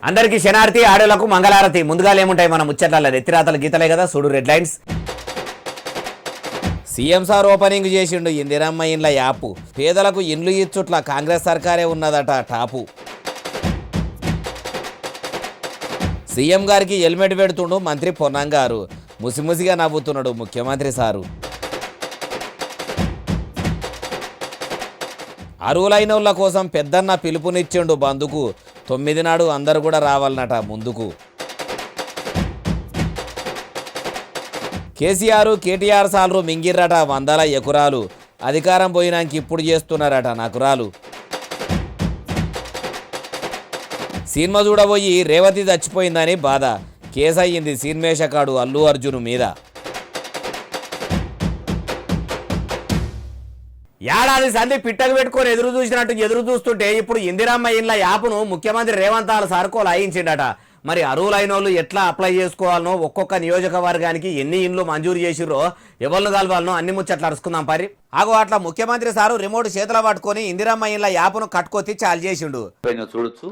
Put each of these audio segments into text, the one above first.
అందరికీ శనార్థి ఆడోలకు మంగళారతి. ముందుగా ఏముంటాయి మన ముచ్చట్ల రెత్తిరాతల గీతలే కదా, చూడు red lines. CM sir opening చేసిండు ఇందిరమ్మ ఇండ్ల యాపు. పేదలకు ఇండ్లు ఇచ్చుట్ల కాంగ్రెస్ సర్కారే ఉన్నదట టాపు. సీఎం గారికి హెల్మెట్ పెడుతుండు మంత్రి పొన్నం గారు. ముసిముసిగా నవ్వుతున్నాడు ముఖ్యమంత్రి సారు. అరువులైన వాళ్ళ కోసం పెద్దన్న పిలుపునిచ్చిండు బంధుకు. 9 నాడు అందరు కూడా రావాలన్నట ముందుకు. కేసీఆర్ కేటీఆర్ సార్లు మింగిర్రట 100 ఎకరాలు. అధికారం పోయినాక ఇప్పుడు చేస్తున్నారట నకురాలు. సినిమా చూడబోయి రేవతి చచ్చిపోయిందని బాధ. కేసు అయ్యింది సినిమేషకాడు అల్లు అర్జున్ మీద. ఏడాది సంధి పిట్టకు పెట్టుకొని ఎదురు చూసినట్టు ఎదురు చూస్తుంటే ఇప్పుడు ఇందిరమ్మ ఇండ్ల యాప్ను ముఖ్యమంత్రి రేవంత్ సార్కోలు అయించిండట. మరి అరువులైన వాళ్ళు ఎట్లా అప్లై చేసుకోవాలనో, ఒక్కొక్క నియోజకవర్గానికి ఎన్ని ఇండ్లు మంజూరు చేసిర్రో, ఎవరిని కలవాలనో అన్ని ముచ్చట్లు అరుచుకుందాం పరి. ఆగో అట్లా ముఖ్యమంత్రి సారు రిమోట్ చేతుల పట్టుకొని ఇందిరమ్మ ఇండ్ల యాప్ను కట్టుకొచ్చి చాలు చేసిండు. చూడొచ్చు.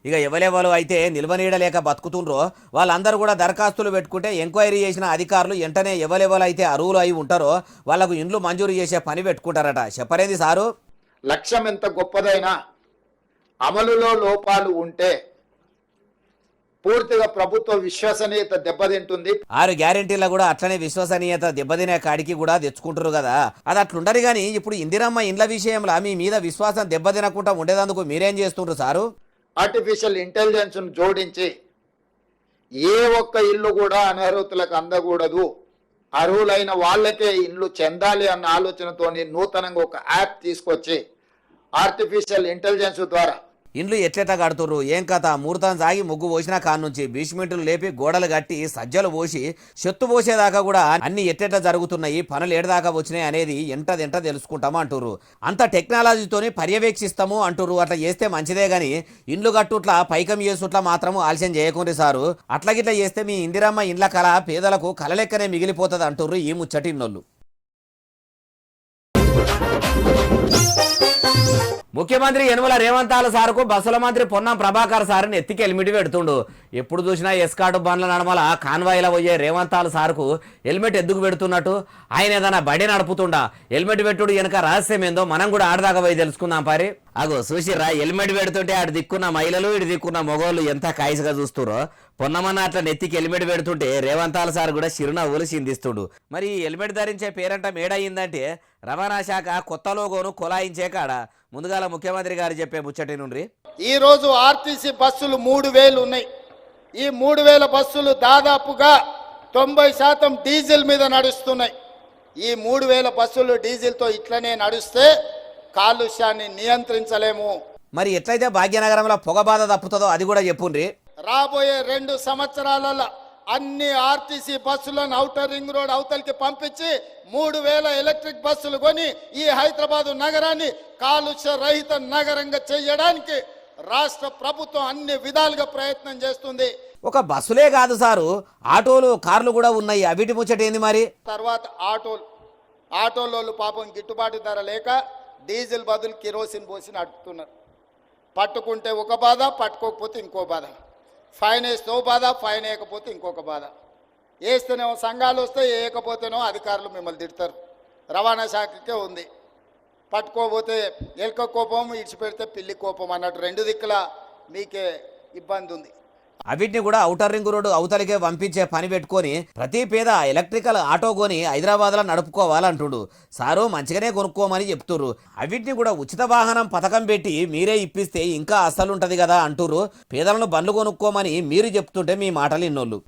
ఇక ఎవరెవరు అయితే నిల్వనీడలేక బతుకుతుండ్రో వాళ్ళందరూ కూడా దరఖాస్తులు పెట్టుకుంటే ఎంక్వైరీ చేసిన అధికారులు వెంటనే ఎవరెవరైతే అరువులు అయి ఉంటారో వాళ్ళకు ఇండ్లు మంజూరు చేసే పని పెట్టుకుంటారట. చెప్పరేంది సారు? లక్ష్యం ఎంత గొప్పదైనా అమలులో లోపాలు ఉంటే పూర్తిగా ప్రభుత్వ విశ్వసనీయత దెబ్బతింటుంది. 6 గ్యారెంటీలో కూడా అట్లనే విశ్వసనీయత దెబ్బతినే కాడికి కూడా తెచ్చుకుంటారు కదా. అది అట్లుండరు. కానీ ఇప్పుడు ఇందిరమ్మ ఇండ్ల విషయంలో మీ మీద విశ్వాసం దెబ్బతినకుండా ఉండేందుకు మీరేం చేస్తుండ్రు సారు? ఆర్టిఫిషియల్ ఇంటెలిజెన్స్ జోడించి ఏ ఒక్క ఇల్లు కూడా అనర్హులకు అందకూడదు, అర్హులైన వాళ్ళకే ఇల్లు చెందాలి అన్న ఆలోచనతోని నూతనంగా ఒక యాప్ తీసుకొచ్చి ఆర్టిఫిషియల్ ఇంటెలిజెన్స్ ద్వారా ఇండ్లు ఎట్లెట్ట కడుతుర్రు, ఏం కథ, ముహూర్తం సాగి ముగ్గు పోసిన కాడ నుంచి బీచ్మెంట్లు లేపి గోడలు కట్టి సజ్జలు పోసి చెత్తు పోసేదాకా కూడా అన్ని ఎట్లెట్ట జరుగుతున్నాయి, పనులు ఏడదాకా వచ్చినాయి అనేది ఎంటదెంట తెలుసుకుంటాము అంటుర్రు. అంత టెక్నాలజీతోని పర్యవేక్షిస్తాము అంటుర్రు. అట్లా చేస్తే మంచిదే గాని ఇండ్లు కట్టుట్లా పైకం చేసుట్లా మాత్రము ఆలస్యం చేయకుండ్రి సారు. అట్లాగిట్లా చేస్తే మీ ఇందిరమ్మ ఇండ్ల కళ పేదలకు కలలెక్కనే మిగిలిపోతుంది అంటుర్రు ఈ ముచ్చటిన్నోళ్ళు. ముఖ్యమంత్రి యనుమల రేవంత్ సార్కు బస్సుల మంత్రి పొన్నం ప్రభాకర్ సార్ని ఎత్తికి హెల్మెట్ పెడుతుండు. ఎప్పుడు చూసినా ఎస్కాటు బండ్ల నడమల కాన్వాయిలో పోయే రేవంత్ సార్కు హెల్మెట్ ఎందుకు పెడుతున్నట్టు? ఆయన ఏదైనా బడి నడుపుతుండా? హెల్మెట్ పెట్టుడు వెనక రహస్యం ఏందో మనం కూడా ఆడదాకా పోయి తెలుసుకుందాం పారి. అగో చూసిర్రా, హెల్మెట్ పెడుతుంటే ఆడు దిక్కున్న మహిళలు ఇటు దిక్కున్న మగవాళ్ళు ఎంత కాయసుగా చూస్తురో. పొన్నమన్న అట్లా నెత్తికి హెల్మెట్ పెడుతుంటే రేవంత్ సార్ కూడా చిరునవ్వులు చిందిస్తుడు. మరి హెల్మెట్ ధరించే పేరంట మేడయిందంటే రవాణా శాఖ కొత్త లోగోను కొలాయించే కాడ ముందుగాల ముఖ్యమంత్రి గారు చెప్పే ముచ్చటి నుండి. ఈ రోజు ఆర్టీసీ బస్సులు 3000 ఉన్నాయి. ఈ 3000 బస్సులు దాదాపుగా 90% డీజిల్ మీద నడుస్తున్నాయి. ఈ 3000 బస్సులు డీజిల్తో ఇట్లనే నడుస్తే కాలుష్యాన్ని నియంత్రించలేము. మరి ఎట్లయితే భాగ్యనగరంలో పొగ బాధ తప్పుతుందో అది కూడా చెప్పుండ్రి. రాబోయే 2 సంవత్సరాలలో అన్ని ఆర్టీసీ బస్సులను ఔటర్ రింగ్ రోడ్ అవతలికి పంపించి 3000 ఎలక్ట్రిక్ బస్సులు కొని ఈ హైదరాబాదు నగరాన్ని కాలుష్య రహిత నగరంగా చేయడానికి రాష్ట్ర ప్రభుత్వం అన్ని విధాలుగా ప్రయత్నం చేస్తుంది. ఒక బస్సులే కాదు సారు, ఆటోలు కార్లు కూడా ఉన్నాయి. అవిటి ముచ్చట ఏంది మరి? తర్వాత ఆటోలు పాపం గిట్టుబాటు ధర లేక డీజిల్ బదులు కిరోసిన్ పోసి నడుపుతున్నారు. పట్టుకుంటే ఒక బాధ, పట్టుకోకపోతే ఇంకో బాధ. ఫైన్ వేస్తే ఓ బాధ, ఫైన్ వేయకపోతే ఇంకొక బాధ. వేస్తేనేమో సంఘాలు వస్తాయి, వేయకపోతేనో అధికారులు మిమ్మల్ని తిడతారు. రవాణా శాఖకే ఉంది. పట్టుకోకపోతే ఎలక కోపం, ఇడిచిపెడితే పిల్లి కోపం అన్నట్టు 2 దిక్కుల మీకే ఇబ్బంది ఉంది. అవిటిని కూడా ఔటర్ రింగ్ రోడ్డు అవతలికే పంపించే పని పెట్టుకొని ప్రతి పేద ఎలక్ట్రికల్ ఆటో కొని హైదరాబాద్లో నడుపుకోవాలంటుడు సారు. మంచిగానే కొనుక్కోమని చెప్తుర్రు. అవిటిని కూడా ఉచిత వాహనం పథకం పెట్టి మీరే ఇప్పిస్తే ఇంకా అస్సలుంటది కదా అంటుర్రు. పేదలను బండ్లు కొనుక్కోమని మీరు చెప్తుంటే మీ మాటలు ఇన్నోళ్ళు.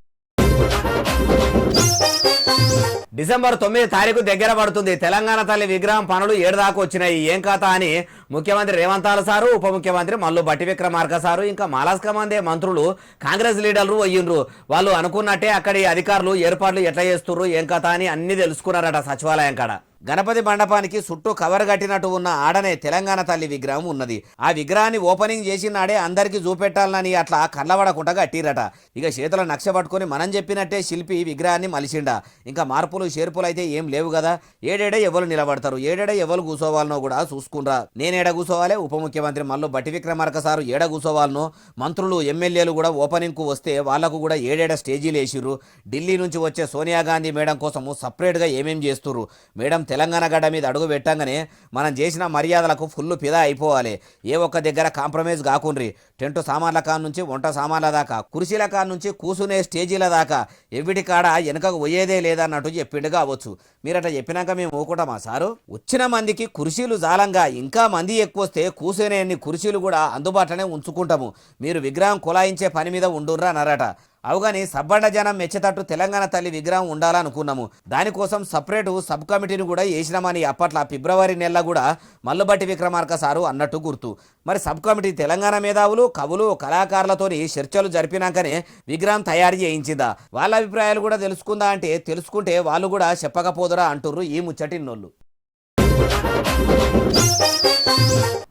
డిసెంబర్ 9 తారీఖు దగ్గర పడుతుంది. తెలంగాణ తల్లి విగ్రహం పనులు 7 దాకా వచ్చినాయి. ఏం కథ అని ముఖ్యమంత్రి రేవంత్ సారు, ఉప ముఖ్యమంత్రి మల్లు బట్టి విక్రమార్క సారు, ఇంకా మాలాస్క మందే మంత్రులు, కాంగ్రెస్ లీడర్లు అయ్యిండ్రు. వాళ్ళు అనుకున్నట్టే అక్కడి అధికారులు ఏర్పాట్లు ఎట్లా చేస్తుర్రు, ఏం కథ అని అన్ని తెలుసుకున్నారట సచివాలయం కాడ. గణపతి మండపానికి చుట్టూ కవర్ కట్టినట్టు ఉన్న ఆడనే తెలంగాణ తల్లి విగ్రహం ఉన్నది. ఆ విగ్రహాన్ని ఓపెనింగ్ చేసిన నాడే అందరికీ చూపెట్టాలని అట్లా కళ్ళబడకుండా కట్టిరట. ఇక చేతుల నక్ష పట్టుకొని మనం చెప్పినట్టే శిల్పి విగ్రహాన్ని మలిసిండా. ఇంకా మార్పులు చేర్పులు అయితే ఏం లేవు కదా. ఏడేడే ఎవరు నిలబడతారు, ఏడేడే ఎవరు కూసోవాలనో కూడా చూసుకున్రా. నేనేడ కూసోవాలి, ఉప ముఖ్యమంత్రి మల్లు బట్టి విక్రమార్క సారు ఏడ కూసోవాలనో, మంత్రులు ఎమ్మెల్యేలు కూడా ఓపెనింగ్ కు వస్తే వాళ్లకు కూడా ఏడేడ స్టేజీలు వేసిర్రు. ఢిల్లీ నుంచి వచ్చే సోనియా గాంధీ మేడం కోసము సపరేట్గా ఏమేం చేస్తుర్రు. మేడం తెలంగాణ గడ్డ మీద అడుగు పెట్టంగానే మనం చేసిన మర్యాదలకు ఫుల్ ఫిదా అయిపోవాలి. ఏ ఒక్క దగ్గర కాంప్రమైజ్ కాకుండ్రి. టెంటు సామాన్ల కాడ నుంచి వంట సామాన్ల దాకా, కుర్చీల కాడ నుంచి కూసునే స్టేజీల దాకా ఎవిటి కాడ వెనకకు పోయేదే లేదన్నట్టు చెప్పిండు కావచ్చు. మీరట్లా చెప్పినాక మేము ఊకుంటామా సారు? వచ్చిన మందికి కుర్చీలు జాలంగా ఇంకా మంది ఎక్కువ వస్తే కూసునే అన్ని కుర్చీలు కూడా అందుబాటులోనే ఉంచుకుంటాము. మీరు విగ్రహం కులాయించే పని మీద ఉండుర్రా అన్నారట. అవుగాని సబ్బండ జనం మెచ్చేటట్టు తెలంగాణ తల్లి విగ్రహం ఉండాలనుకున్నాము. దానికోసం సపరేటు సబ్ కమిటీని కూడా వేసినామని అప్పట్లో ఫిబ్రవరి నెలలో కూడా మల్లుబట్టి విక్రమార్క సారు అన్నట్టు గుర్తు. మరి సబ్ కమిటీ తెలంగాణ మేధావులు, కవులు, కళాకారులతోని చర్చలు జరిపినాకనే విగ్రహం తయారు చేయించిందా? వాళ్ళ అభిప్రాయాలు కూడా తెలుసుకుందా అంటే తెలుసుకుంటే వాళ్ళు కూడా చెప్పకపోదురా అంటుర్రు ఈ ముచ్చటిన్నోళ్ళు.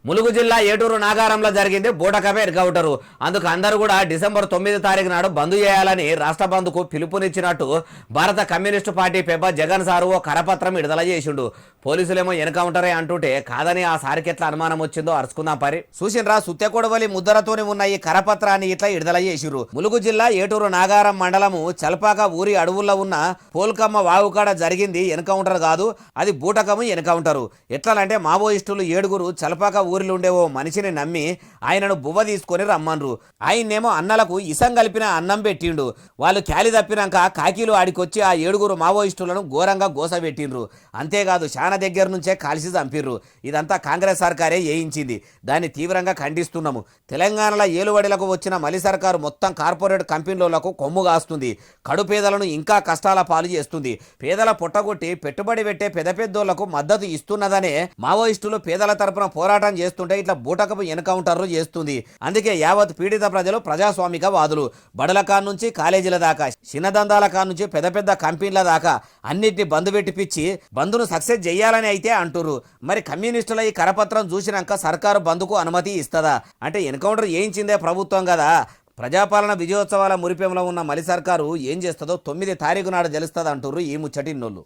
ములుగు జిల్లా ఏటూరు నాగారంలో జరిగింది బూటకపై ఎన్కౌంటరు. అందుకు అందరూ కూడా డిసెంబర్ 9 తారీఖు నాడు బంద్ చేయాలని రాష్ట్ర బంద్కు పిలుపునిచ్చినట్టు భారత కమ్యూనిస్టు పార్టీ పెబ్బ జగన్ సారు ఓ కరపత్రం విడుదల చేసిండు. పోలీసులేమో ఎన్కౌంటరే అంటుంటే కాదని ఆ సారికి ఎట్లా అనుమానం వచ్చిందో అరుచుకుందాం పరి. చూసిండ్రా, సుత్తెకొడవలి ముద్దరతోని ఉన్న ఈ కరపత్రాన్ని ఇట్లా విడుదల చేసిర్రు. ములుగు జిల్లా ఏటూరు నాగారం మండలము చల్పాక ఊరి అడవుల్లో ఉన్న పోల్కమ్మ వాగుకాడ జరిగింది ఎన్కౌంటర్ కాదు, అది బూటకము ఎన్కౌంటరు. ఎట్లానంటే మావోయిస్టులు 7గురు చల్పాక ఊరిలో ఉండే ఓ మనిషిని నమ్మి ఆయనను బువ్వ తీసుకొని రమ్మన్రు. ఆయన్నేమో అన్నలకు ఇసం కలిపిన అన్నం పెట్టిండు. వాళ్ళు క్యాలి తప్పినాక కాకీలు ఆడికొచ్చి ఆ 7గురు మావోయిస్టులను ఘోరంగా గోసబెట్టిండ్రు. అంతేకాదు చాలా దగ్గర నుంచే కాల్చి చంపిర్రు. ఇదంతా కాంగ్రెస్ సర్కారే చేయించింది. దాన్ని తీవ్రంగా ఖండిస్తున్నాము. తెలంగాణలో ఏలుబడిలకు వచ్చిన మలి సర్కారు మొత్తం కార్పొరేట్ కంపెనీలకు కొమ్ము కాస్తుంది. కడు పేదలను ఇంకా కష్టాల పాలు చేస్తుంది. పేదల పొట్టగొట్టి పెట్టుబడి పెట్టే పెద్ద పెద్దోళ్లకు మద్దతు ఇస్తున్నదనే మావోయిస్టులు పేదల తరపున పోరాటం చేస్తుంటే ఇట్లా బూటకపు ఎన్కౌంటర్లు చేస్తుంది. అందుకే యావత్ పీడిత ప్రజలు ప్రజాస్వామిక వాదులు. బడుల కాడ నుంచి కాలేజీల దాకా, చిన్నదందాల కాడ నుంచి పెద్ద పెద్ద కంపెనీల దాకా అన్నిటిని బంద్ పెట్టిపిచ్చి బంద్ను సక్సెస్ చేయాలని అయితే అంటురు. మరి కమ్యూనిస్టుల ఈ కరపత్రం చూసినాక సర్కారు బంద్కు అనుమతి ఇస్తుందా? అంటే ఎన్కౌంటర్ చేయించిందే ప్రభుత్వం కదా. ప్రజాపాలన విజయోత్సవాల మురిపెంలో ఉన్న మలి సర్కారు ఏం చేస్తుందో 9 తారీఖు నాడు తెలుస్తుంది అంటుర్రు ఈ ముచ్చటిన్నోళ్ళు.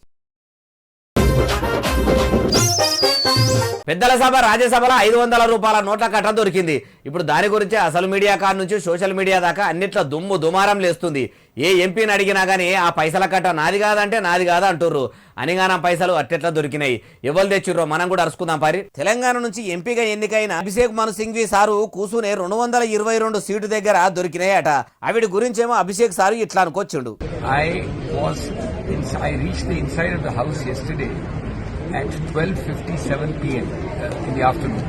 పెద్దల సభ రాజ్యసభలో 500 రూపాయల నోట్ల కట్ట దొరికింది. ఇప్పుడు దాని గురించి అసలు మీడియా కాడ నుంచి సోషల్ మీడియా దాకా అన్నిట్లో దుమ్ము దుమారం లేస్తుంది. ఏ ఎంపీని అడిగినా కానీ ఆ పైసల కట్ట నాది కాదంటే నాది కాదు అంటుర్రు. అనిగానం పైసలు అట్టెట్లా దొరికినాయి, ఎవరు తెచ్చిర్రో మనం కూడా అరుచుకుందాం పరి. తెలంగాణ నుంచి ఎంపీగా ఎన్నికైన అభిషేక్ మను సింఘ్వి సారు కూసునే 222 సీటు దగ్గర దొరికినాయట. ఆవిడ గురించేమో అభిషేక్ సారు ఇట్లా అనుకొచ్చిండు. I reached the inside of the house yesterday at 12:57 p.m. In the afternoon.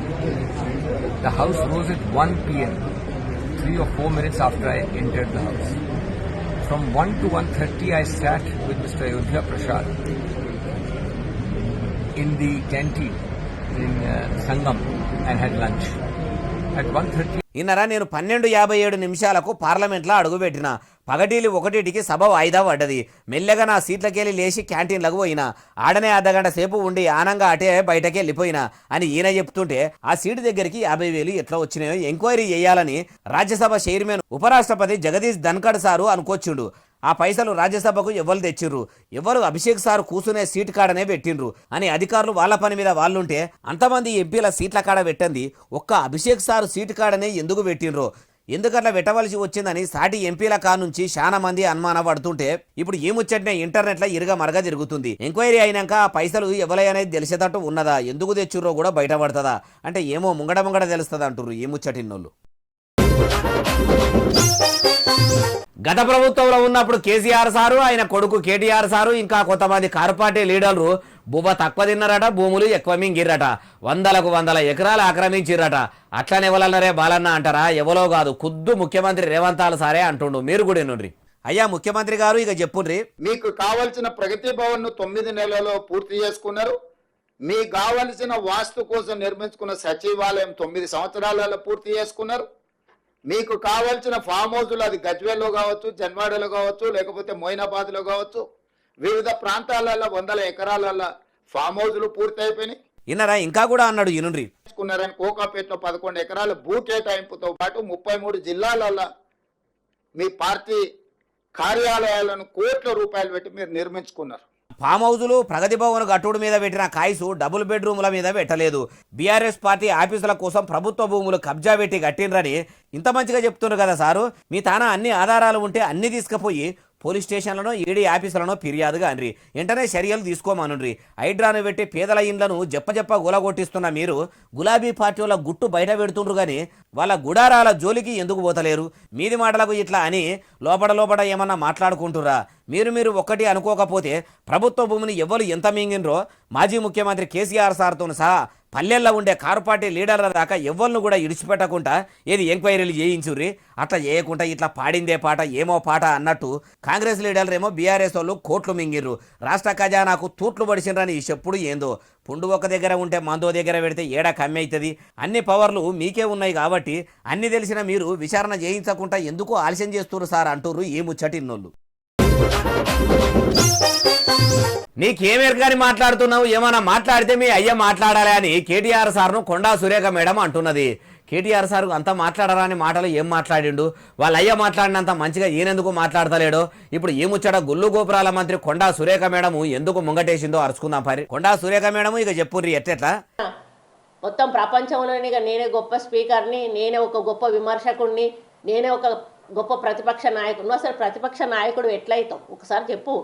The house rose at 1 p.m. 3 or 4 minutes after I entered the house. From 1 to 1:30 I sat with Mr. Ayodhya Prasad in the canteen in Sangam and had lunch. At 1:30 ఇన్నరా నేను 12:57 పార్లమెంట్లో అడుగుపెట్టిన. పగటిలి 1టికి సభ వాయిదా పడ్డది. మెల్లగా నా సీట్లకెళ్ళి లేచి క్యాంటీన్లకు పోయినా. ఆడనే అర్ధగంట సేపు ఉండి ఆనంగా అటే బయటకి వెళ్ళిపోయినా అని ఈయన చెప్తుంటే ఆ సీటు దగ్గరికి 50,000 ఎట్లా వచ్చినాయో ఎంక్వైరీ చేయాలని రాజ్యసభ చైర్మన్ ఉపరాష్ట్రపతి జగదీష్ ధన్కడ్ సారు అనుకొచ్చిండు. ఆ పైసలు రాజ్యసభకు ఎవరు తెచ్చిర్రు, ఎవరు అభిషేక్ సార్ కూసునే సీట్ కాడనే పెట్టిండ్రు అని అధికారులు వాళ్ళ పని మీద వాళ్ళుంటే అంతమంది ఎంపీల సీట్ల కాడ పెట్టండి ఒక్క అభిషేక్ సార్ సీట్ కాడనే ఎందుకు పెట్టిండ్రో, ఎందుకట్లా పెట్టవలసి వచ్చిందని సాటి ఎంపీల కా నుంచి చాలా మంది అనుమాన పడుతుంటే ఇప్పుడు ఈ ముచ్చటనే ఇంటర్నెట్లో ఇరుగా మరగా తిరుగుతుంది. ఎంక్వైరీ అయినాక ఆ పైసలు ఎవరనేది తెలిసేటట్టు ఉన్నదా, ఎందుకు తెచ్చిర్రో కూడా బయటపడుతుందా అంటే ఏమో ముంగడ తెలుస్తుంది అంటుర్రు ఈ ముచ్చటిన్నోళ్ళు. గత ప్రభుత్వంలో ఉన్నప్పుడు కేసీఆర్ సారు, ఆయన కొడుకు కేటీఆర్ సారు, ఇంకా కొంతమంది కార్పొరేట్ లీడర్లు బువ్వ తక్కువ తిన్నారట, భూములు ఎక్కువ మింగిర్రట, 100 ఎకరాలు ఆక్రమించిర్రట. అట్లనే ఎవరన్నారే బాలన్న అంటారా? ఎవరో కాదు, ఖుద్దు ముఖ్యమంత్రి రేవంత్ సారే అంటుండు. మీరు కూడా నుండి అయ్యా ముఖ్యమంత్రి గారు ఇక చెప్పుండ్రి. మీకు కావలసిన ప్రగతి భవన్ ను 9 నెలల్లో పూర్తి చేసుకున్నారు. మీకు కావలసిన వాస్తు కోసం నిర్మించుకున్న సచివాలయం 9 సంవత్సరాలలో పూర్తి చేసుకున్నారు. మీకు కావాల్సిన ఫామ్ హౌస్లు అది గజ్వేల్లో కావచ్చు, జన్వాడలో కావచ్చు, లేకపోతే మొయినాబాద్లో కావచ్చు, వివిధ ప్రాంతాలలో 100 ఎకరాలలో ఫామ్ హౌస్లు పూర్తి అయిపోయినాయి. ఇన్నరా ఇంకా కూడా అన్నాడు ఈనుండ్రి. తీసుకున్నారని కోకాపేటలో 11 ఎకరాల భూ కేటాయింపుతో పాటు 33 జిల్లాలలో మీ పార్టీ కార్యాలయాలను కోట్ల రూపాయలు పెట్టి మీరు నిర్మించుకున్నారు. ఫామ్ హౌజులు ప్రగతి భవన్ గట్టుడు మీద పెట్టిన కాయసు డబుల్ బెడ్రూముల మీద పెట్టలేదు. బీఆర్ఎస్ పార్టీ ఆఫీసుల కోసం ప్రభుత్వ భూములు కబ్జా పెట్టి కట్టినరని ఇంత మంచిగా చెప్తున్నారు కదా సారు. మీ తాన అన్ని ఆధారాలు ఉంటే అన్ని తీసుకుపోయి పోలీస్ స్టేషన్లను ఈడీ ఆఫీసులను ఫిర్యాదుగా అనరి, వెంటనే చర్యలు తీసుకోమనుండ్రి. హైడ్రాను పెట్టి పేదల ఇండ్లను జప్పజప్ప గులగొట్టిస్తున్న మీరు గులాబీ పార్టీ వాళ్ళ గుట్టు బయట పెడుతుండ్రు కానీ వాళ్ళ గుడారాల జోలికి ఎందుకు పోతలేరు? మీది మాటలకు ఇట్లా అని లోపల ఏమన్నా మాట్లాడుకుంటురా? మీరు ఒక్కటి అనుకోకపోతే ప్రభుత్వ భూమిని ఎవరు ఎంత మింగినరో మాజీ ముఖ్యమంత్రి కేసీఆర్ సార్తో సహా పల్లెల్లో ఉండే కారు పార్టీ లీడర్ల దాకా ఎవరిని కూడా ఇడిచిపెట్టకుండా ఏది ఎంక్వైరీలు చేయించుర్రి. అట్లా చేయకుండా ఇట్లా పాడిందే పాట ఏమో పాట అన్నట్టు కాంగ్రెస్ లీడర్లు ఏమో బీఆర్ఎస్ వాళ్ళు కోట్లు మింగిర్రు, రాష్ట్ర ఖజానాకు తూట్లు పడిచిండ్రని ఈ చెప్పుడు ఏందో. పుండు ఒక దగ్గర ఉంటే మందో దగ్గర పెడితే ఏడా కమ్మి అవుతుంది. అన్ని పవర్లు మీకే ఉన్నాయి కాబట్టి అన్ని తెలిసిన మీరు విచారణ చేయించకుండా ఎందుకు ఆలస్యం చేస్తున్నారు సార్ అంటుర్రు ఈ ముచ్చటిన్నోళ్ళు. నీకేమెరకని మాట్లాడుతున్నావు? ఏమన్నా మాట్లాడితే మీ అయ్య మాట్లాడాలి అని కేటీఆర్ సార్ను కొండా సురేఖ మేడం అంటున్నది. కేటీఆర్ సార్ అంతా మాట్లాడరా అని మాటలు ఏం మాట్లాడిండు? వాళ్ళ అయ్య మాట్లాడినంత మంచిగా ఈయనెందుకు మాట్లాడతలేడో? ఇప్పుడు ఈ ముచ్చట గుల్లు గోపురాల మంత్రి కొండా సురేఖ మేడం ఎందుకు ముంగటేసిందో అరుచుకుందాం పరి. కొండా సురేఖ మేడం ఇక చెప్పుర్రి ఎట్లా మొత్తం ప్రపంచంలోని నేనే గొప్ప స్పీకర్ని, నేనే ఒక గొప్ప విమర్శకుడిని, నేనే ఒక గొప్ప ప్రతిపక్ష నాయకుడు. అసలు ప్రతిపక్ష నాయకుడు ఎట్లయితావు? ఒకసారి చెప్పు.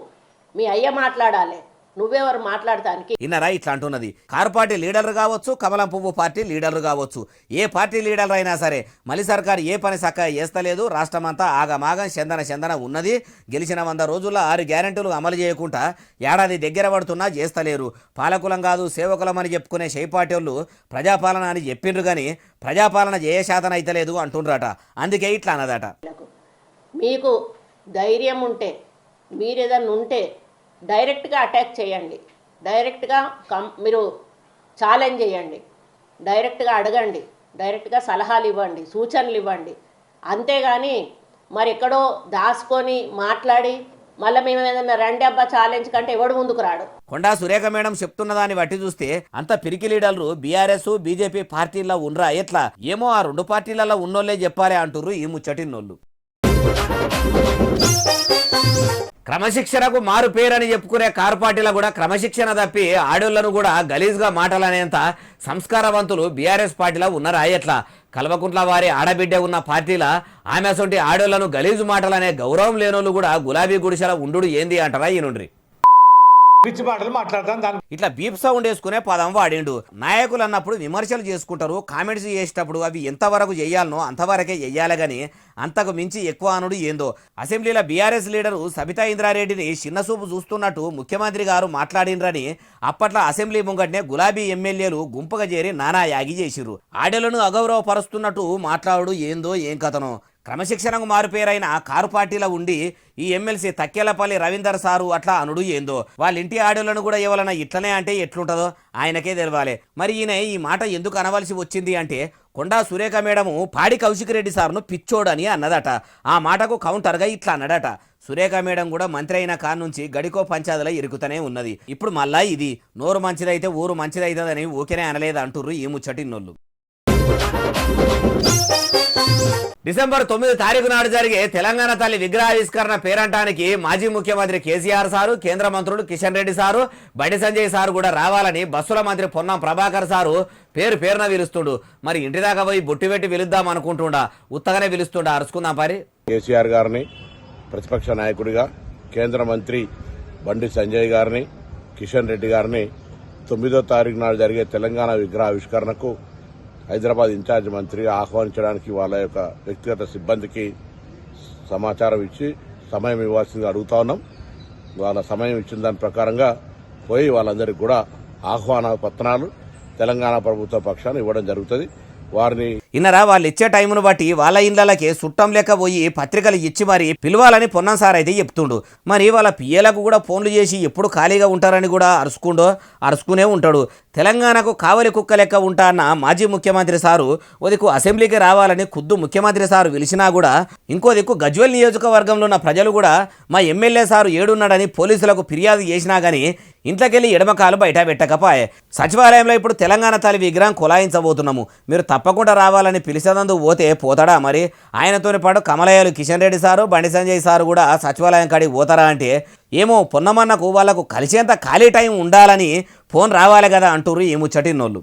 మీ అయ్య మాట్లాడాలి, నువ్వెవరు మాట్లాడటానికి? ఇన్నరా ఇట్లా అంటున్నది. కారు పార్టీ లీడర్లు కావచ్చు, కమలం పువ్వు పార్టీ లీడర్లు కావచ్చు, ఏ పార్టీ లీడర్లు అయినా సరే మళ్ళీ సర్కారు ఏ పని చక్కగా చేస్తలేదు. రాష్ట్రమంతా ఆగమాగం చందన ఉన్నది. గెలిచిన 100 రోజుల్లో 6 గ్యారెంటీలు అమలు చేయకుండా ఏడాది దగ్గర పడుతున్నా చేస్తలేరు. పాలకులం కాదు సేవకులం అని చెప్పుకునే పార్టీ వాళ్ళు ప్రజాపాలన అని చెప్పిండ్రు కానీ ప్రజాపాలన చేయశాతం అయితలేదు అంటుండ్రట. అందుకే ఇట్లా అన్నదట. మీకు ధైర్యం ఉంటే, మీరు ఏదన్నా ఉంటే డైరెక్ట్గా అటాక్ చేయండి, డైరెక్ట్గా మీరు ఛాలెంజ్ చేయండి, డైరెక్ట్గా అడగండి, డైరెక్ట్గా సలహాలు ఇవ్వండి, సూచనలు ఇవ్వండి. అంతేగాని మరి ఎక్కడో దాచుకొని మాట్లాడి మళ్ళీ మేము ఏదన్నా రండి అబ్బా ఛాలెంజ్ కంటే ఎవడు ముందుకు రాడు. కొండా సురేఖ మేడం చెప్తున్న దాన్ని బట్టి చూస్తే అంత పిరికి లీడర్లు బీఆర్ఎస్ బీజేపీ పార్టీల్లో ఉన్నరా ఎట్లా? ఏమో ఆ 2 పార్టీలలో ఉన్నోళ్లే చెప్పాలి అంటుర్రు ఈ ముచ్చటిన్నోళ్ళు. క్రమశిక్షణకు మారు పేరని చెప్పుకునే కారు పార్టీలో కూడా క్రమశిక్షణ తప్పి ఆడోళ్లను కూడా గలీజ్గా మాటలనేంత సంస్కారవంతులు బీఆర్ఎస్ పార్టీలో ఉన్నారా ఎట్లా? కల్వకుంట్ల వారి ఆడబిడ్డ ఉన్న పార్టీల ఆమె సొంటి ఆడోళ్లను గలీజు మాటలనే గౌరవం లేనోళ్ళు కూడా గులాబీ గుడిసెల ఉండు ఏంది అంటారా ఈనుండ్రి. పిచ్చి మాటలు మాట్లాడతాం. ఇట్లా బీప్ సౌండ్ వేసుకునే పదం వాడిండు. నాయకులు అన్నప్పుడు విమర్శలు చేసుకుంటారు, కామెంట్స్ చేసేటప్పుడు అవి ఎంతవరకు చెయ్యాలనో అంతవరకే చెయ్యాలి కానీ అంతకు మించి ఎక్కువ అనుడు ఏందో. అసెంబ్లీలో బీఆర్ఎస్ లీడరు సబితా ఇంద్రారెడ్డిని చిన్నసూపు చూస్తున్నట్టు ముఖ్యమంత్రి గారు మాట్లాడినరని అప్పట్లో అసెంబ్లీ ముంగట్నే గులాబీ ఎమ్మెల్యేలు గుంపుగా చేరి నానా యాగి చేసిర్రు. ఆడలను అగౌరవపరుస్తున్నట్టు మాట్లాడు ఏందో ఏం కథనో. క్రమశిక్షణకు మారుపేరైన కారు పార్టీలో ఉండి ఈ ఎమ్మెల్సీ తక్కేలపల్లి రవీందర్ సారు అట్లా అనుడు ఏందో. వాళ్ళ ఇంటి ఆడోళ్లను కూడా ఎవరైనా ఇట్లనే అంటే ఎట్లుంటుందో ఆయనకే తెలవాలి. మరి ఈయన ఈ మాట ఎందుకు అనవలసి వచ్చింది అంటే కొండా సురేఖ మేడము పాడి కౌశిక్ రెడ్డి సార్ను పిచ్చోడని అన్నదట. ఆ మాటకు కౌంటర్గా ఇట్లా అన్నడట. సురేఖ మేడం కూడా మంత్రి అయిన కాడ నుంచి గడికో పంచాదులా ఇరుకుతూనే ఉన్నది. ఇప్పుడు మళ్ళా ఇది నోరు మంచిదైతే ఊరు మంచిదైతుందని ఊకేనే అనలేదు అంటుర్రు ఈ ముచ్చటిన్నోళ్ళు. డిసెంబర్ 9 తారీఖు నాడు జరిగే తెలంగాణ తల్లి విగ్రహావిష్కరణ పేరంటానికి మాజీ ముఖ్యమంత్రి కేసీఆర్ సారు, కేంద్ర మంత్రులు కిషన్ రెడ్డి సారు, బండి సంజయ్ సారు కూడా రావాలని బస్సుల మంత్రి పొన్నం ప్రభాకర్ సారు పేరున పిలుస్తుండు. మరి ఇంటి దాకా పోయి బొట్టు పెట్టి పిలుద్దాం అనుకుంటుండా, ఉత్తగానే పిలుస్తుండా? అరుచుకుందాం పరి. కేసీఆర్ గారిని ప్రతిపక్ష నాయకుడిగా, కేంద్ర మంత్రి బండి సంజయ్ గారిని, కిషన్ రెడ్డి గారిని 9వ తారీఖు నాడు జరిగే తెలంగాణ విగ్రహావిష్కరణకు హైదరాబాద్ ఇన్ఛార్జ్ మంత్రిగా ఆహ్వానించడానికి వాళ్ళ యొక్క వ్యక్తిగత సిబ్బందికి సమాచారం ఇచ్చి సమయం ఇవ్వాల్సిందిగా అడుగుతా ఉన్నాం. వాళ్ళ సమయం ఇచ్చిన దాని ప్రకారంగా పోయి వాళ్ళందరికీ కూడా ఆహ్వాన పత్రాలు తెలంగాణ ప్రభుత్వ పక్షాన్ని ఇవ్వడం జరుగుతుంది. వారిని ఇన్నరా వాళ్ళు ఇచ్చే టైంను బట్టి వాళ్ళ ఇళ్ళకి చుట్టం లెక్క పోయి పత్రికలు ఇచ్చి మరి పిలవాలని పొన్నం సార్ అయితే చెప్తుండు. మరి వాళ్ళ పిల్లలకు కూడా ఫోన్లు చేసి ఎప్పుడు ఖాళీగా ఉంటారని కూడా అరుచుకునే ఉంటాడు. తెలంగాణకు కావలి కుక్క లెక్క ఉంటా అన్న మాజీ ముఖ్యమంత్రి సారు ఓ దిక్కు అసెంబ్లీకి రావాలని ఖుద్దు ముఖ్యమంత్రి సారు పిలిచినా కూడా ఇంకో దిక్కు గజ్వేల్ నియోజకవర్గంలో ఉన్న ప్రజలు కూడా మా ఎమ్మెల్యే సారు ఏడున్నాడని పోలీసులకు ఫిర్యాదు చేసినా కానీ ఇంట్లోకెళ్ళి ఎడమకాలు బయట పెట్టకపోయే. సచివాలయంలో ఇప్పుడు తెలంగాణ తల్లి విగ్రహం కొలాయించబోతున్నాము, మీరు తప్పకుండా రావాలని పిలిచేందుకు పోతాడా మరి? ఆయనతోని పాటు కమలయ్యలు కిషన్ రెడ్డి సారు బండి సంజయ్ సారు కూడా సచివాలయం కాడికి పోతారా అంటే ఏమో పొన్నమన్నకు వాళ్ళకు కలిసేంత ఖాళీ టైం ఉండాలని ఫోన్ రావాలి కదా అంటూరు ఈ ముచ్చటిన్నోళ్ళు.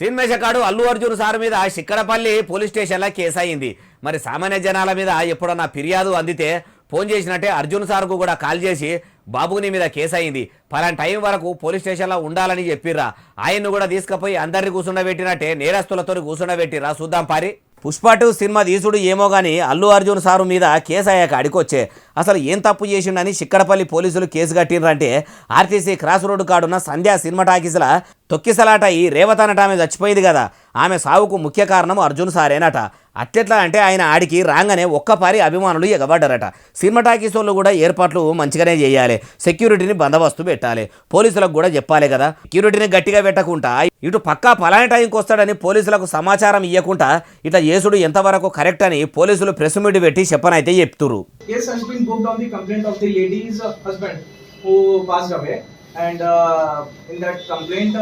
సినిమేషకాడు అల్లు అర్జున్ సార్ మీద శిక్కడపల్లి పోలీస్ స్టేషన్లో కేసు అయింది. మరి సామాన్య జనాల మీద ఎప్పుడన్నా ఫిర్యాదు అందితే ఫోన్ చేసినట్టే అర్జున్ సార్కు కూడా కాల్ చేసి బాబు నీ మీద కేసు అయింది, పలానా టైం వరకు పోలీస్ స్టేషన్లో ఉండాలని చెప్పిర్రా, ఆయన్ను కూడా తీసుకుపోయి అందరిని కూర్చుండబెట్టినట్టే నేరస్తులతో కూర్చుండబెట్టిర్రా. చూద్దాం పారి. పుష్ప 2 సినిమా తీసుడు ఏమో కానీ అల్లు అర్జున్ సారు మీద కేసు అయ్యాక అడికొచ్చే అసలు ఏం తప్పు చేసిండని శిక్కడపల్లి పోలీసులు కేసు కట్టిండ్రంటే ఆర్టీసీ క్రాస్ రోడ్డు కాడున్న సంధ్యా సినిమా టాకీస్ల తొక్కిసలాట ఈ రేవతనట ఆమె చచ్చిపోయింది కదా, ఆమె సావుకు ముఖ్య కారణం అర్జున్ సారేనట. అట్లెట్లా అంటే ఆయన ఆడికి రాగానే ఒక్కపారి అభిమానులు ఎగబడ్డారట. సినిమా టాకీస్ వాళ్ళు కూడా ఏర్పాట్లు మంచిగానే చేయాలి, సెక్యూరిటీని బందోబస్తు పెట్టాలి, పోలీసులకు కూడా చెప్పాలి కదా. సెక్యూరిటీని గట్టిగా పెట్టకుండా ఇటు పక్కా పలానా టైంకి వస్తాడని పోలీసులకు సమాచారం ఇవ్వకుండా ఇట్లా చేసుడు ఎంతవరకు కరెక్ట్ అని పోలీసులు ప్రెస్ మీట్ పెట్టి చెప్పనైతే చెప్తురు. Case has been booked on the complaint of the lady's husband who passed away, and in that complaint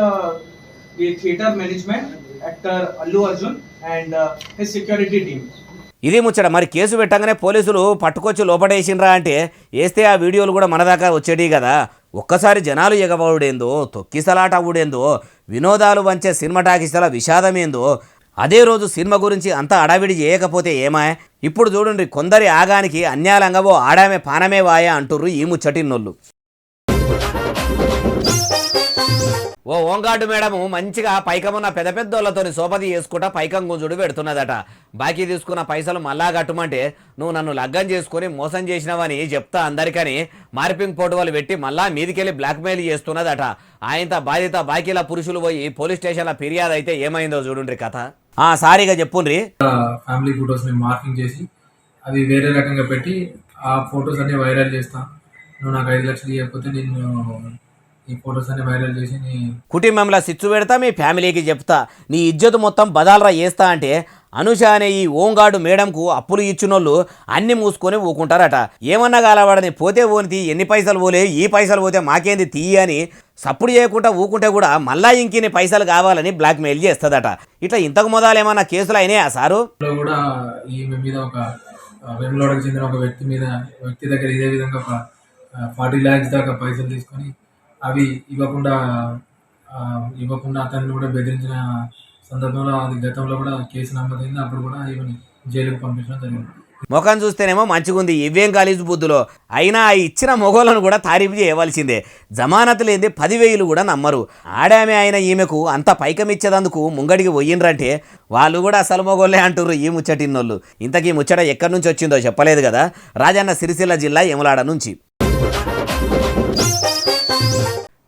the theatre management, actor Allu Arjun and his security team. ఇది ముచ్చట. మరి case పెట్టగానే పోలీసులు పట్టుకొచ్చి లోపడేసిండ్రా అంటే వేస్తే ఆ వీడియోలు కూడా మన దాకా వచ్చేటి కదా. ఒక్కసారి జనాలు ఎగబడుడేందో, తొక్కిసలాట అవ్వుడేందో, వినోదాలు వంచే సినిమా టాకీస్ల విషాదమేందో, అదే రోజు సినిమా గురించి అంతా అడావిడి చేయకపోతే ఏమా? ఇప్పుడు చూడండి కొందరి ఆగానికి అన్యాలంగా ఓ ఆడామే పానమే వాయా అంటుర్రు ఈ ముచ్చటిన్నోళ్ళు. ఓ హోంగార్డు మేడము మంచిగా పైకమున్న పెద్ద పెద్దోళ్ళతోని సోపతి చేసుకుంటా పైకం గుంజుడు పెడుతున్నదట. బాకీ తీసుకున్న పైసలు మళ్ళా కట్టమంటే నువ్వు నన్ను లగ్గం చేసుకుని మోసం చేసినావని చెప్తా అందరికని మార్పింగ్ పోటువలు పెట్టి మళ్ళా మీదికెళ్ళి బ్లాక్మెయిల్ చేస్తున్నదట. ఆయనత బాధిత బాకీల పురుషులు పోయి పోలీస్ స్టేషన్లో ఫిర్యాదు అయితే ఏమైందో చూడండి కథ. సారీగా చెప్పుండ్రి. ఫ్యామిలీ ఫొటోస్ ని మార్కింగ్ చేసి అవి వేరే రకంగా పెట్టి ఆ ఫొటోస్ అన్ని వైరల్ చేస్తా, నువ్వు నాకు 5 లక్షలు ఇవ్వకపోతే నేను ఈ ఫొటోస్ అన్ని వైరల్ చేసి నీ కుటుంబంలో సిచ్చు పెడతా, మీ ఫ్యామిలీకి చెప్తా, నీ ఇజ్జత్ మొత్తం బదాలరా చేస్తా అంటే అనుష అనే ఈ హోంగార్డు మేడంకు అప్పులు ఇచ్చినోళ్ళు అన్ని మూసుకొని ఊకుంటారట. ఏమన్నా కాలవాడని పోతే ఓని ఎన్ని పైసలు పోలే, ఈ పైసలు పోతే మాకేంది తీయి అని సప్పుడు చేయకుండా ఊకుంటే కూడా మళ్ళా ఇంకిన్ని పైసలు కావాలని బ్లాక్మెయిల్ చేస్తుందట. ఇట్లా ఇంతకు మొదలు ఏమన్నా కేసులు అయినాయా సారు? కూడా ఈమె మీద ఒక వెమ్లోడకు చెందిన ఒక వ్యక్తి దగ్గర ఇదే విధంగా ఒక 40 lakhs దాకా పైసలు తీసుకొని అవి ఇవ్వకుండా అతన్ని కూడా బెదిరించిన సందర్భంలో అది గతంలో కూడా కేసు నమోదైంది. అప్పుడు కూడా ఈమెని జైలుకు పంపించడం జరిగింది. ముఖం చూస్తేనేమో మంచిగుంది, ఇవేం కాలేజీ బుద్ధులో అయినా ఆ ఇచ్చిన మొగోళ్ళను కూడా తారీఫు చేయవలసిందే. జమానత్ లేని 10,000 కూడా నమ్మరు. ఆడామే అయిన ఈమెకు అంత పైకమిచ్చేదందుకు ముంగడికి పోయిండ్రంటే వాళ్ళు కూడా అసలు మొగోళ్ళే అంటుర్రు ఈ ముచ్చటిన్నోళ్ళు. ఇంతకీ ముచ్చట ఎక్కడి నుంచి వచ్చిందో చెప్పలేదు కదా. రాజన్న సిరిసిల్ల జిల్లా యములాడ నుంచి.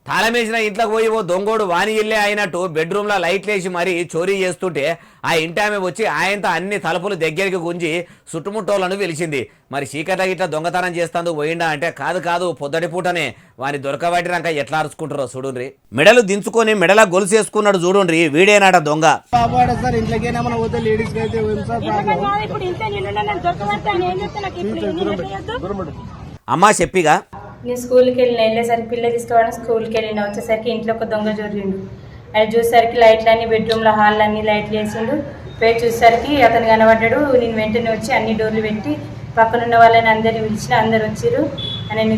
తాళమేసిన ఇంట్లోకి పోయి ఓ దొంగోడు వాని ఇల్లే అయినట్టు బెడ్రూమ్లో లైట్లు వేసి మరీ చోరీ చేస్తుంటే ఆ ఇంటి ఆమె వచ్చి ఆయనతో అన్ని తలుపులు దగ్గరికి గుంజి చుట్టుముట్టోళ్ళను పిలిచింది. మరి చీకట్ల ఇట్లా దొంగతనం చేస్తాందుకు పోయిండా అంటే కాదు పొద్దటి పూటనే వాని దొరకబట్టినాక ఎట్లా అరుచుకుంటారో చూడుండ్రి. మెడలు దించుకొని మెడలా గొలుసేసుకున్నాడు చూడుండ్రి, వీడేనాట దొంగ. అమ్మా చెప్పిగా నేను స్కూల్కి వెళ్ళేసరికి పిల్ల తీసుకోవడానికి స్కూల్కి వెళ్ళిన వచ్చేసరికి ఇంట్లో ఒక దొంగ జోరిండు. అది చూసేసరికి లైట్లన్నీ బెడ్రూమ్లో హాల్ అన్ని లైట్లు వేసిండు. పోయి చూసేసరికి అతను కనబడ్డాడు. నేను వెంటనే వచ్చి అన్ని డోర్లు పెట్టి పక్కనున్న వాళ్ళని అందరిని పిలిచిన, అందరు వచ్చిరు అని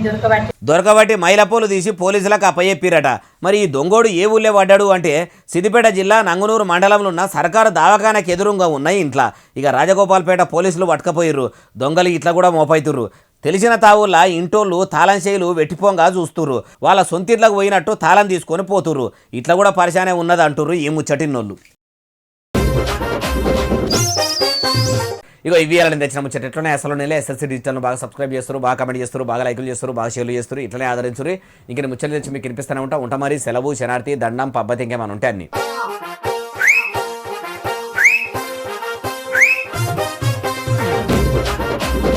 దొరకబట్టి మైలపోలు తీసి పోలీసులకు అప్పచెప్పిరట. మరి ఈ దొంగోడు ఏ ఊళ్ళో పడ్డాడు అంటే సిద్దిపేట జిల్లా నంగునూరు మండలంలో ఉన్న సర్కారు దవాఖానకు ఎదురుగా ఉన్నాయి ఇంట్లో. ఇక రాజగోపాల్పేట పోలీసులు పట్టుకపోయిర్రు. దొంగలు ఇట్లా కూడా మోపైతుర్రు. తెలిసిన తావుల్లా ఇంటోళ్ళు తాళం చేయిలు వెట్టిపోంగా చూస్తుర్రు. వాళ్ళ సొంతిట్లకు పోయినట్టు తాళం తీసుకొని పోతుర్రు. ఇట్లా కూడా పరిశానే ఉన్నది అంటుర్రు ఈ ముచ్చటిన్నోళ్ళు. ఇగో ఇవి అలాంటి తెచ్చిన ముచ్చట ఎట్లనే అసలు నెల ఎస్ఎస్సీ డిజిటల్ను బాగా సబ్స్క్రైబ్ చేస్తారు, బాగా కమెంట్ చేస్తారు, బాగా లైకులు చేస్తారు, బాగా షేర్లు చేస్తారు. ఇట్లనే ఆదరించురు. ఇంక ముచ్చట్లు తెచ్చి మీకు వినిపిస్తూనే ఉంటా మరి. సెలవు, శనార్థి, దండం, పబ్బతి ఇంకేమైనా ఉంటాయి అన్ని. Thank you.